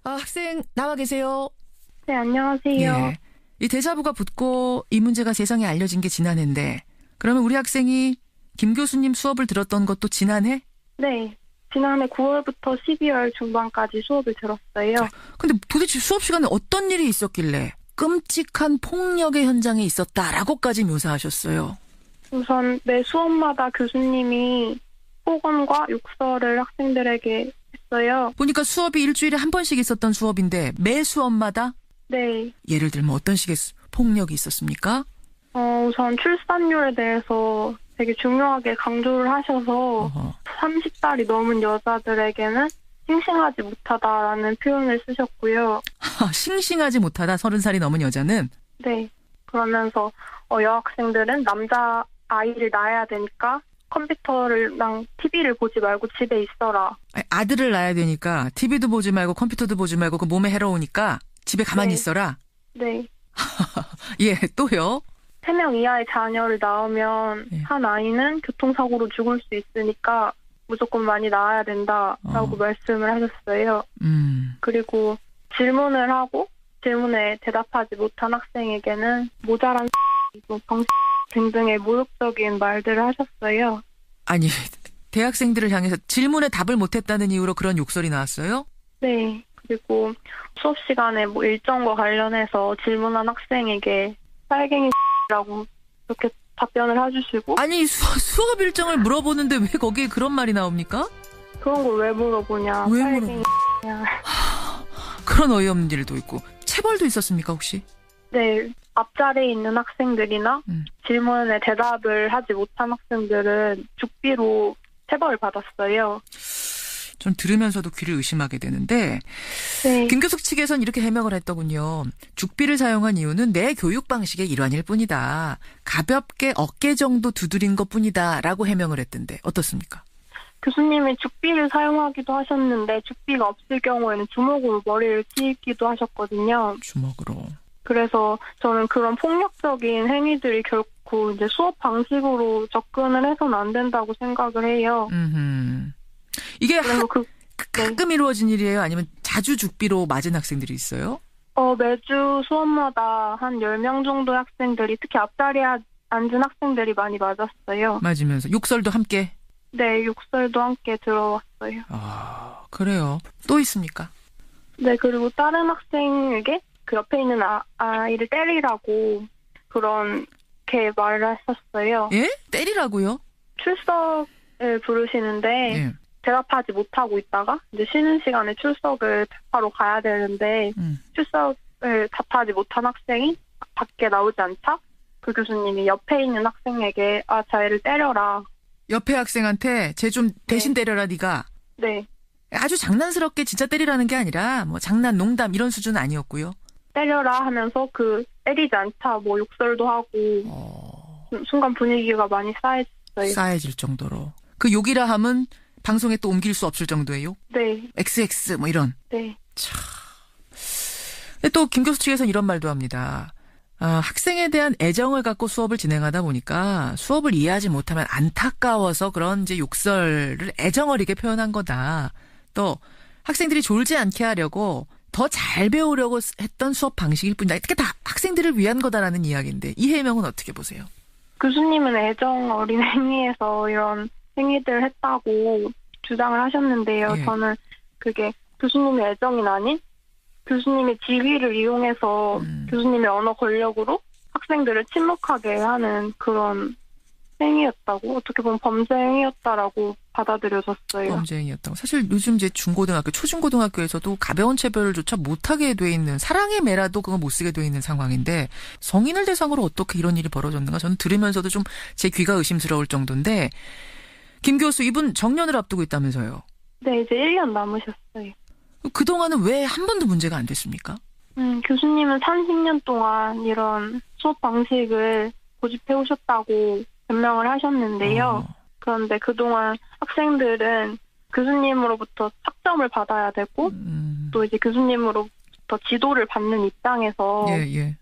아, 학생 나와 계세요. 네, 안녕하세요. 예. 이 대자보가 붙고 이 문제가 세상에 알려진 게 지난해인데 그러면 우리 학생이 김 교수님 수업을 들었던 것도 지난해? 네, 지난해 9월부터 12월 중반까지 수업을 들었어요. 근데 도대체 수업 시간에 어떤 일이 있었길래 끔찍한 폭력의 현장에 있었다라고까지 묘사하셨어요? 우선 매 수업마다 교수님이 폭언과 욕설을 학생들에게 했어요. 보니까 수업이 일주일에 한 번씩 있었던 수업인데 매 수업마다? 네, 예를 들면 어떤 식의 폭력이 있었습니까? 우선 출산율에 대해서 되게 중요하게 강조를 하셔서 어허. 30살이 넘은 여자들에게는 싱싱하지 못하다라는 표현을 쓰셨고요. 싱싱하지 못하다 30살이 넘은 여자는? 네, 그러면서 여학생들은 남자 아이를 낳아야 되니까 컴퓨터랑 TV를 보지 말고 집에 있어라. 아들을 낳아야 되니까 TV도 보지 말고 컴퓨터도 보지 말고 그 몸에 해로우니까 집에 가만히 네. 있어라. 네. 예, 또요? 3명 이하의 자녀를 낳으면 예. 한 아이는 교통사고로 죽을 수 있으니까 무조건 많이 낳아야 된다라고 말씀을 하셨어요. 그리고 질문을 하고 질문에 대답하지 못한 학생에게는 모자란 방식 등등의 모욕적인 말들을 하셨어요. 아니, 대학생들을 향해서 질문에 답을 못했다는 이유로 그런 욕설이 나왔어요? 네. 그리고 수업 시간에 일정과 관련해서 질문한 학생에게 빨갱이라고 이렇게 답변을 해주시고 아니, 수업 일정을 물어보는데 왜 거기에 그런 말이 나옵니까? 그런 걸 왜 물어보냐. 왜 빨갱이냐. 그런 어이없는 일도 있고. 체벌도 있었습니까, 혹시? 네. 앞자리에 있는 학생들이나 질문에 대답을 하지 못한 학생들은 죽비로 체벌을 받았어요. 전 들으면서도 귀를 의심하게 되는데 네. 김 교수 측에서는 이렇게 해명을 했더군요. 죽비를 사용한 이유는 내 교육 방식의 일환일 뿐이다. 가볍게 어깨 정도 두드린 것뿐이다 라고 해명을 했던데 어떻습니까? 교수님이 죽비를 사용하기도 하셨는데 죽비가 없을 경우에는 주먹으로 머리를 치기도 하셨거든요. 주먹으로. 그래서 저는 그런 폭력적인 행위들이 결코 이제 수업 방식으로 접근을 해서는 안 된다고 생각을 해요. 이게 그래서 가끔 이루어진 일이에요? 아니면 자주 죽비로 맞은 학생들이 있어요? 매주 수업마다 한 10명 정도의 학생들이 특히 앞자리에 앉은 학생들이 많이 맞았어요. 맞으면서 욕설도 함께? 네, 욕설도 함께 들어왔어요. 아, 그래요. 또 있습니까? 네, 그리고 다른 학생에게 그 옆에 있는 아이를 때리라고 그렇게 말을 했었어요. 예? 때리라고요? 출석을 부르시는데 예. 대답하지 못하고 있다가 이제 쉬는 시간에 출석을 하러 가야 되는데 출석을 답하지 못한 학생이 밖에 나오지 않자 그 교수님이 옆에 있는 학생에게 자 얘를 때려라. 옆에 학생한테 쟤 좀 대신 때려라 네가. 네. 아주 장난스럽게 진짜 때리라는 게 아니라 뭐 장난 농담 이런 수준은 아니었고요. 때려라 하면서 때리지 않자 욕설도 하고 순간 분위기가 많이 싸해졌어요. 싸해질 정도로. 그 욕이라 함은 방송에 또 옮길 수 없을 정도예요? 네. XX 뭐 이런. 네. 참. 근데 또 김 교수 측에서는 이런 말도 합니다. 학생에 대한 애정을 갖고 수업을 진행하다 보니까 수업을 이해하지 못하면 안타까워서 그런 이제 욕설을 애정 어리게 표현한 거다. 또 학생들이 졸지 않게 하려고 더 잘 배우려고 했던 수업 방식일 뿐이다. 이게 다 학생들을 위한 거다라는 이야기인데 이 해명은 어떻게 보세요? 교수님은 애정 어린 행위에서 이런 행위들을 했다고 주장을 하셨는데요. 예. 저는 그게 교수님의 애정이 아닌 교수님의 지위를 이용해서 교수님의 언어 권력으로 학생들을 침묵하게 하는 그런 행위였다고 어떻게 보면 범죄 행위였다라고 받아들여졌어요. 범죄 행위였다고. 사실 요즘 이제 중고등학교, 초중고등학교에서도 가벼운 체벌조차 못하게 돼 있는 사랑의 매라도 그거 못 쓰게 돼 있는 상황인데 성인을 대상으로 어떻게 이런 일이 벌어졌는가 저는 들으면서도 좀 제 귀가 의심스러울 정도인데 김 교수 이분 정년을 앞두고 있다면서요? 네, 이제 1년 남으셨어요. 그동안은 왜 한 번도 문제가 안 됐습니까? 교수님은 30년 동안 이런 수업 방식을 고집해 오셨다고 변명을 하셨는데요. 그런데 그동안 학생들은 교수님으로부터 학점을 받아야 되고 또 이제 교수님으로부터 지도를 받는 입장에서 예.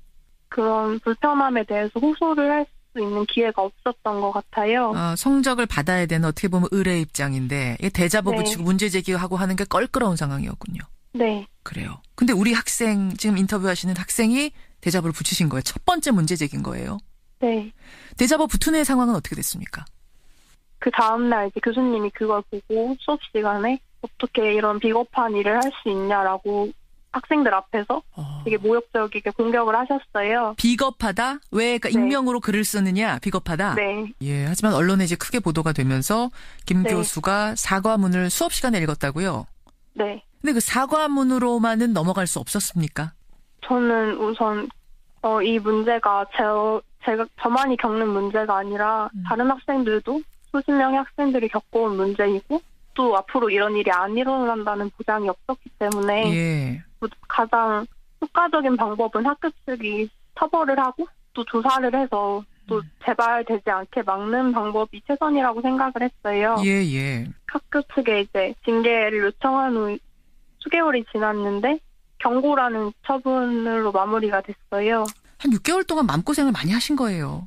그런 불편함에 대해서 호소를 할 수 있는 기회가 없었던 것 같아요. 성적을 받아야 되는 어떻게 보면 의뢰 입장인데 대자보 네. 붙이고 문제 제기하고 하는 게 껄끄러운 상황이었군요. 네. 그래요. 근데 우리 학생, 지금 인터뷰하시는 학생이 대자보를 붙이신 거예요. 첫 번째 문제 제기인 거예요. 네. 대자보 붙은 후의 상황은 어떻게 됐습니까? 그 다음날 이제 교수님이 그걸 보고 수업 시간에 어떻게 이런 비겁한 일을 할 수 있냐라고 학생들 앞에서 되게 모욕적이게 공격을 하셨어요. 비겁하다? 왜 그러니까 네. 익명으로 글을 쓰느냐? 비겁하다? 네. 예, 하지만 언론에 이제 크게 보도가 되면서 김 네. 교수가 사과문을 수업 시간에 읽었다고요? 네. 근데 그 사과문으로만은 넘어갈 수 없었습니까? 저는 우선 이 문제가 저만이 겪는 문제가 아니라 다른 학생들도 수십 명의 학생들이 겪어온 문제이고 또 앞으로 이런 일이 안 일어난다는 보장이 없었기 때문에 예. 가장 효과적인 방법은 학교 측이 처벌을 하고 또 조사를 해서 또 재발되지 않게 막는 방법이 최선이라고 생각을 했어요. 예, 예. 학교 측에 이제 징계를 요청한 후 수개월이 지났는데 경고라는 처분으로 마무리가 됐어요. 한 6개월 동안 마음고생을 많이 하신 거예요.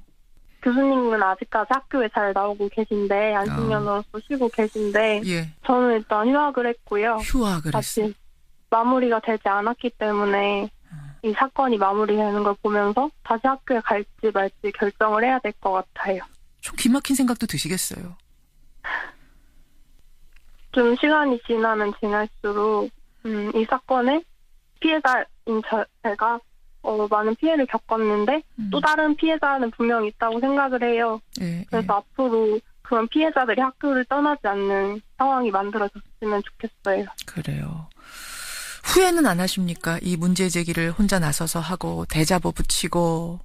교수님은 아직까지 학교에 잘 나오고 계신데 안식년으로서 쉬고 계신데 예. 저는 일단 휴학을 했고요. 휴학을 했어요. 아직 마무리가 되지 않았기 때문에 이 사건이 마무리되는 걸 보면서 다시 학교에 갈지 말지 결정을 해야 될 것 같아요. 좀 기막힌 생각도 드시겠어요. 좀 시간이 지나면 지날수록 이 사건의 피해자인 제가 많은 피해를 겪었는데 또 다른 피해자는 분명히 있다고 생각을 해요. 예, 그래서 예. 앞으로 그런 피해자들이 학교를 떠나지 않는 상황이 만들어졌으면 좋겠어요. 그래요. 후회는 안 하십니까? 이 문제 제기를 혼자 나서서 하고 대자보 붙이고.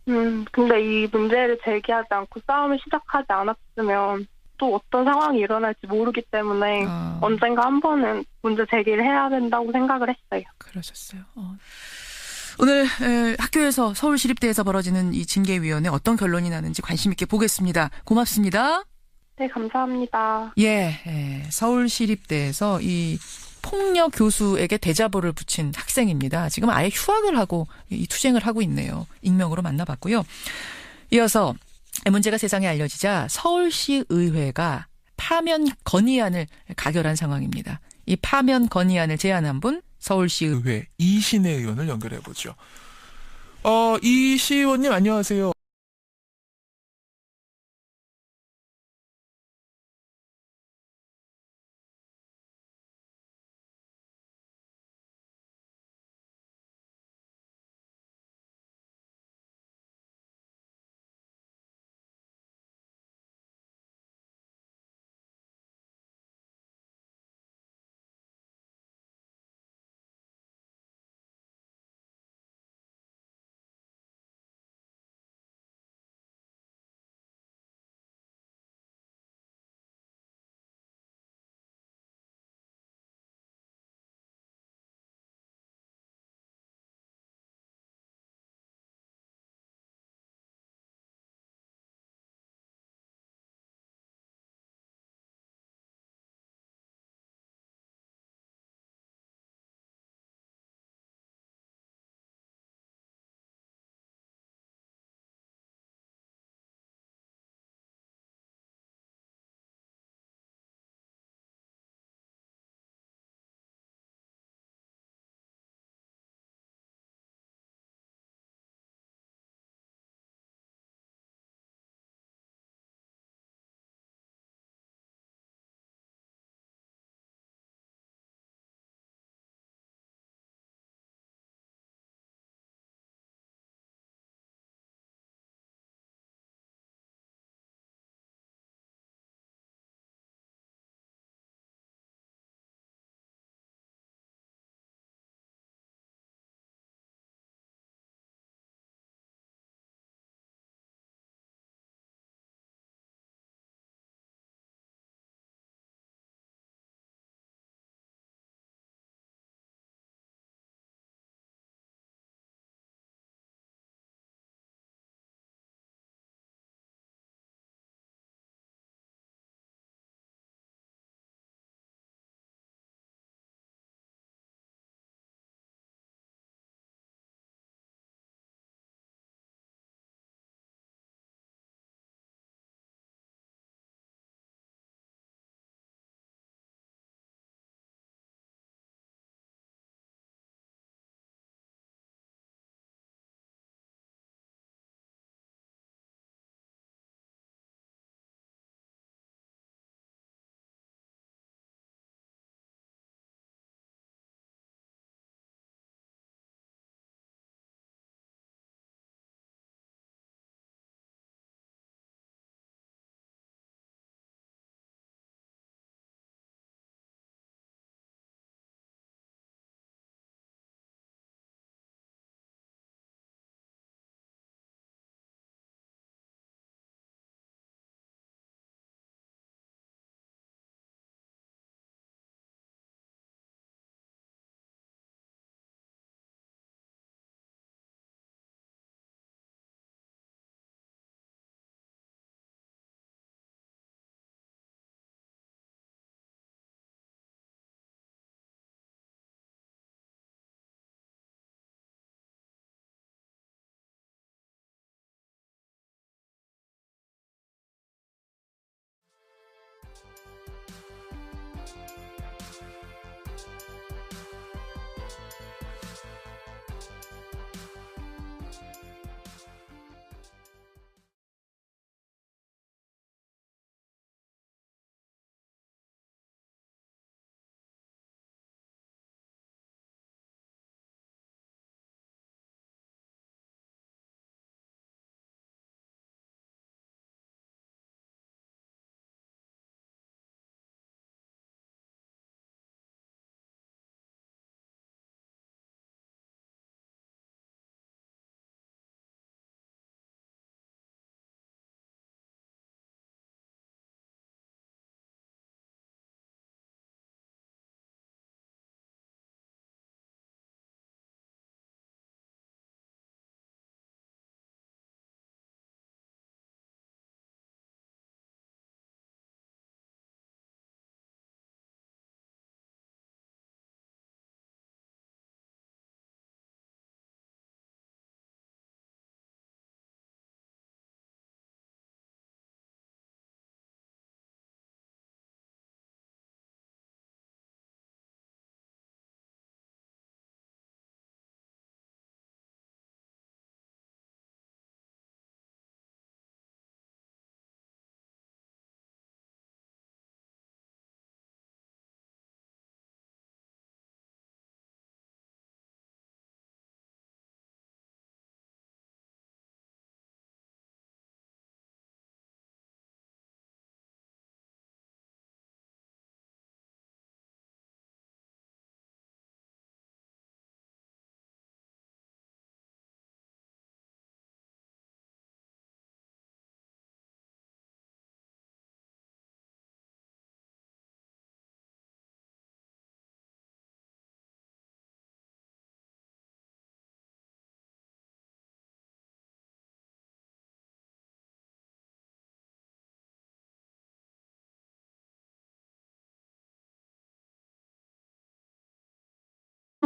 근데 이 문제를 제기하지 않고 싸움을 시작하지 않았으면 또 어떤 상황이 일어날지 모르기 때문에 언젠가 한 번은 문제 제기를 해야 된다고 생각을 했어요. 그러셨어요. 오늘 학교에서 서울시립대에서 벌어지는 이 징계위원회 어떤 결론이 나는지 관심 있게 보겠습니다. 고맙습니다. 네, 감사합니다. 예, 서울시립대에서 이 폭력 교수에게 대자보를 붙인 학생입니다. 지금 아예 휴학을 하고 이 투쟁을 하고 있네요. 익명으로 만나봤고요. 이어서 문제가 세상에 알려지자 서울시의회가 파면 건의안을 가결한 상황입니다. 이 파면 건의안을 제안한 분 서울시의회 이신혜 의원을 연결해보죠. 이시 의원님 안녕하세요.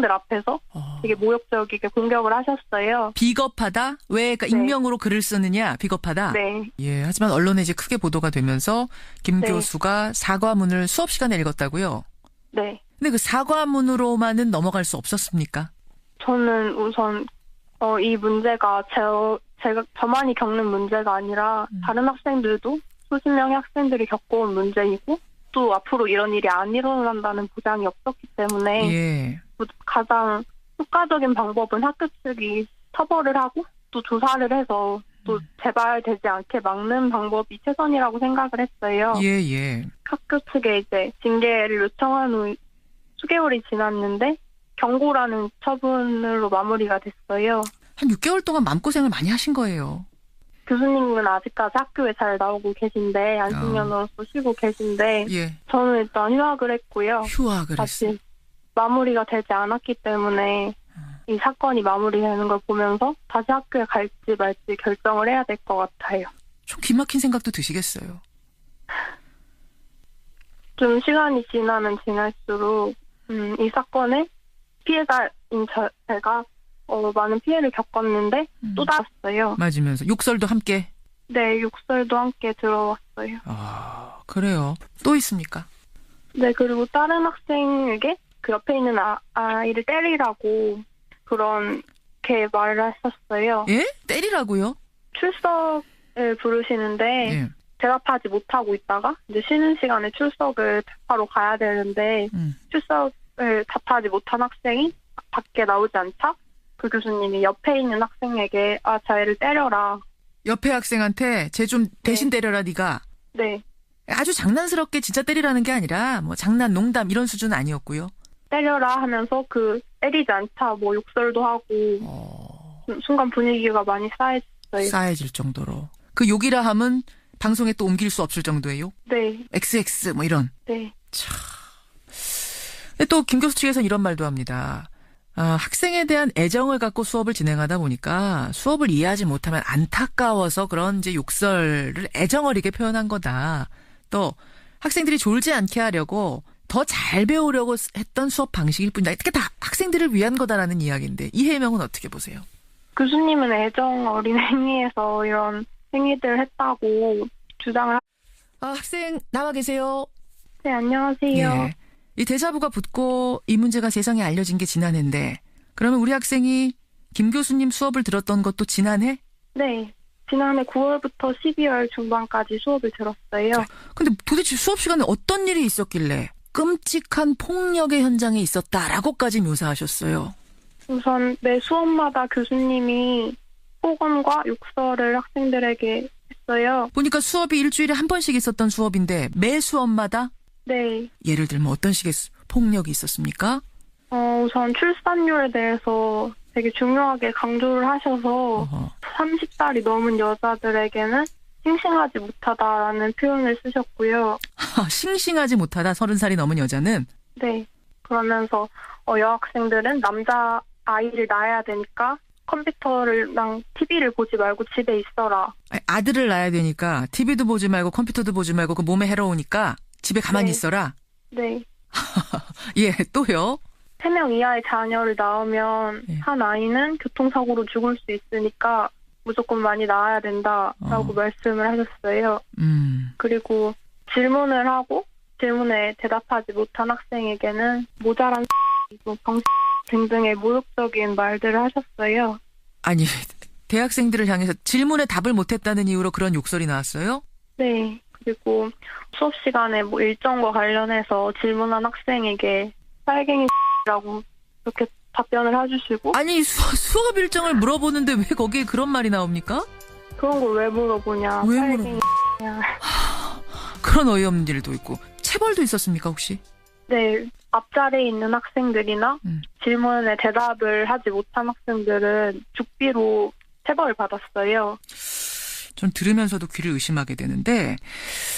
들 앞에서 되게 모욕적이게 공격을 하셨어요. 비겁하다? 왜 그러니까 네. 익명으로 글을 쓰느냐? 비겁하다? 네. 예, 하지만 언론에 이제 크게 보도가 되면서 김 네. 교수가 사과문을 수업 시간에 읽었다고요? 네. 근데 그 사과문으로만은 넘어갈 수 없었습니까? 저는 우선 이 문제가 저만이 겪는 문제가 아니라 다른 학생들도 수십 명의 학생들이 겪어온 문제이고 또 앞으로 이런 일이 안 일어난다는 보장이 없었기 때문에 예. 가장 효과적인 방법은 학교 측이 처벌을 하고 또 조사를 해서 또 재발되지 않게 막는 방법이 최선이라고 생각을 했어요. 예, 예. 학교 측에 이제 징계를 요청한 후 수개월이 지났는데 경고라는 처분으로 마무리가 됐어요. 한 6개월 동안 마음고생을 많이 하신 거예요. 교수님은 아직까지 학교에 잘 나오고 계신데 안식년으로서 쉬고 계신데 예. 저는 일단 휴학을 했고요. 휴학을 했어요. 다시 마무리가 되지 않았기 때문에 이 사건이 마무리되는 걸 보면서 다시 학교에 갈지 말지 결정을 해야 될 것 같아요. 좀 기막힌 생각도 드시겠어요. 좀 시간이 지나면 지날수록 이 사건에 피해자인 제가 많은 피해를 겪었는데 또 나왔어요. 맞으면서 욕설도 함께. 네, 욕설도 함께 들어왔어요. 아, 그래요. 또 있습니까? 네, 그리고 다른 학생에게 그 옆에 있는 아이를 때리라고 그렇게 말을 했었어요. 예? 때리라고요? 출석을 부르시는데 예. 대답하지 못하고 있다가 이제 쉬는 시간에 출석을 하러 가야 되는데 출석을 답하지 못한 학생이 밖에 나오지 않자 그 교수님이 옆에 있는 학생에게 저 애를 때려라. 옆에 학생한테 쟤 좀 대신 때려라 네가. 네. 아주 장난스럽게 진짜 때리라는 게 아니라 뭐 장난 농담 이런 수준은 아니었고요. 때려라 하면서 때리지 않자 뭐 욕설도 하고 순간 분위기가 많이 싸해졌어요. 싸해질 정도로. 그 욕이라 함은 방송에 또 옮길 수 없을 정도예요? 네. XX 뭐 이런. 네. 참. 근데 또 김 교수 측에서는 이런 말도 합니다. 학생에 대한 애정을 갖고 수업을 진행하다 보니까 수업을 이해하지 못하면 안타까워서 그런 이제 욕설을 애정 어리게 표현한 거다. 또 학생들이 졸지 않게 하려고 더 잘 배우려고 했던 수업 방식일 뿐이다. 이게 다 학생들을 위한 거다라는 이야기인데 이 해명은 어떻게 보세요? 교수님은 애정 어린 행위에서 이런 행위들을 했다고 주장을 학생 나와 계세요. 네, 안녕하세요. 예. 이 대자보가 붙고 이 문제가 세상에 알려진 게 지난해인데 그러면 우리 학생이 김 교수님 수업을 들었던 것도 지난해? 네. 지난해 9월부터 12월 중반까지 수업을 들었어요. 근데 도대체 수업 시간에 어떤 일이 있었길래 끔찍한 폭력의 현장에 있었다라고까지 묘사하셨어요. 우선 매 수업마다 교수님이 폭언과 욕설을 학생들에게 했어요. 보니까 수업이 일주일에 한 번씩 있었던 수업인데 매 수업마다? 네. 예를 들면 어떤 식의 폭력이 있었습니까? 우선 출산율에 대해서 되게 중요하게 강조를 하셔서 30살이 넘은 여자들에게는 싱싱하지 못하다라는 표현을 쓰셨고요. 싱싱하지 못하다 30살이 넘은 여자는? 네. 그러면서 여학생들은 남자 아이를 낳아야 되니까 컴퓨터랑 TV를 보지 말고 집에 있어라. 아들을 낳아야 되니까 TV도 보지 말고 컴퓨터도 보지 말고 그 몸에 해로우니까 집에 가만히 네. 있어라. 네. 예, 또요? 3명 이하의 자녀를 낳으면 예. 한 아이는 교통사고로 죽을 수 있으니까 무조건 많이 낳아야 된다라고 말씀을 하셨어요. 그리고 질문을 하고 질문에 대답하지 못한 학생에게는 모자란 방식 등등의 모욕적인 말들을 하셨어요. 아니, 대학생들을 향해서 질문에 답을 못했다는 이유로 그런 욕설이 나왔어요? 네. 그리고 수업 시간에 뭐 일정과 관련해서 질문한 학생에게 빨갱이라고 그렇게 답변을 해주시고. 아니, 수업 일정을 물어보는데 왜 거기에 그런 말이 나옵니까? 그런 걸 왜 물어보냐. 왜 빨갱이냐. 그런 어이없는 일도 있고. 체벌도 있었습니까, 혹시? 네. 앞자리에 있는 학생들이나 질문에 대답을 하지 못한 학생들은 죽비로 체벌을 받았어요. 전 들으면서도 귀를 의심하게 되는데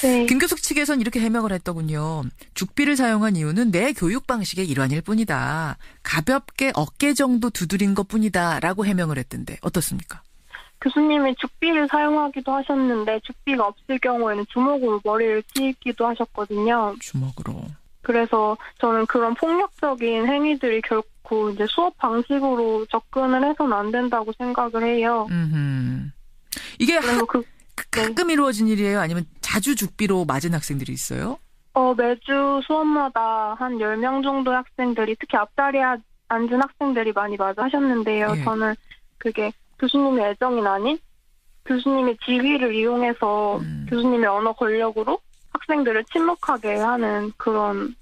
네. 김 교수 측에서는 이렇게 해명을 했더군요. 죽비를 사용한 이유는 내 교육 방식의 일환일 뿐이다. 가볍게 어깨 정도 두드린 것뿐이다 라고 해명을 했던데 어떻습니까? 교수님이 죽비를 사용하기도 하셨는데 죽비가 없을 경우에는 주먹으로 머리를 치기도 하셨거든요. 주먹으로. 그래서 저는 그런 폭력적인 행위들이 결코 이제 수업 방식으로 접근을 해서는 안 된다고 생각을 해요. 이게 네. 가끔 이루어진 일이에요? 아니면 자주 죽비로 맞은 학생들이 있어요? 매주 수업마다 한 10명 정도의 학생들이, 특히 앞자리에 앉은 학생들이 많이 맞아 하셨는데요. 예. 저는 그게 교수님의 애정이 아닌 교수님의 지위를 이용해서 교수님의 언어 권력으로 학생들을 침묵하게 하는 그런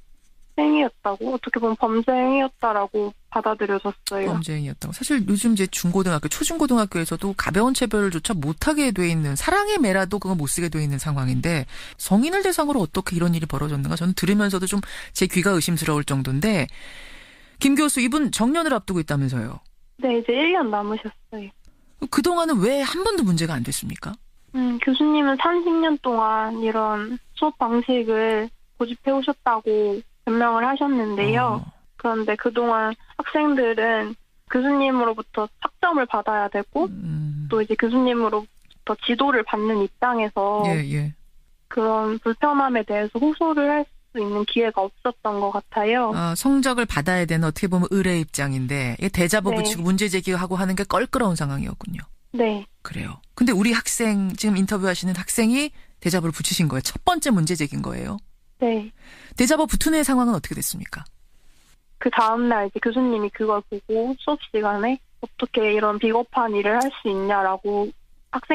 행위였다고, 어떻게 보면 범죄 행위였다라고 받아들여졌어요. 범죄 행위였다고. 사실 요즘 이제 중고등학교, 초중고등학교에서도 가벼운 체벌조차 못하게 돼 있는, 사랑의 매라도 그거 못 쓰게 돼 있는 상황인데 성인을 대상으로 어떻게 이런 일이 벌어졌는가 저는 들으면서도 좀 제 귀가 의심스러울 정도인데, 김 교수, 이분 정년을 앞두고 있다면서요? 네, 이제 1년 남으셨어요. 그동안은 왜 한 번도 문제가 안 됐습니까? 교수님은 30년 동안 이런 수업 방식을 고집해 오셨다고 변명을 하셨는데요. 그런데 그동안 학생들은 교수님으로부터 학점을 받아야 되고 또 이제 교수님으로부터 지도를 받는 입장에서 그런 불편함에 대해서 호소를 할 수 있는 기회가 없었던 것 같아요. 성적을 받아야 되는 어떻게 보면 의뢰 입장인데 대자보 네. 붙이고 문제 제기하고 하는 게 껄끄러운 상황이었군요. 네. 그래요. 근데 우리 학생, 지금 인터뷰하시는 학생이 대자보를 붙이신 거예요. 첫 번째 문제 제기인 거예요. 네. 대자보 붙은 후의 상황은 어떻게 됐습니까? 그 다음날 이제 교수님이 그걸 보고 수업 시간에 어떻게 이런 비겁한 일을 할 수 있냐라고 학생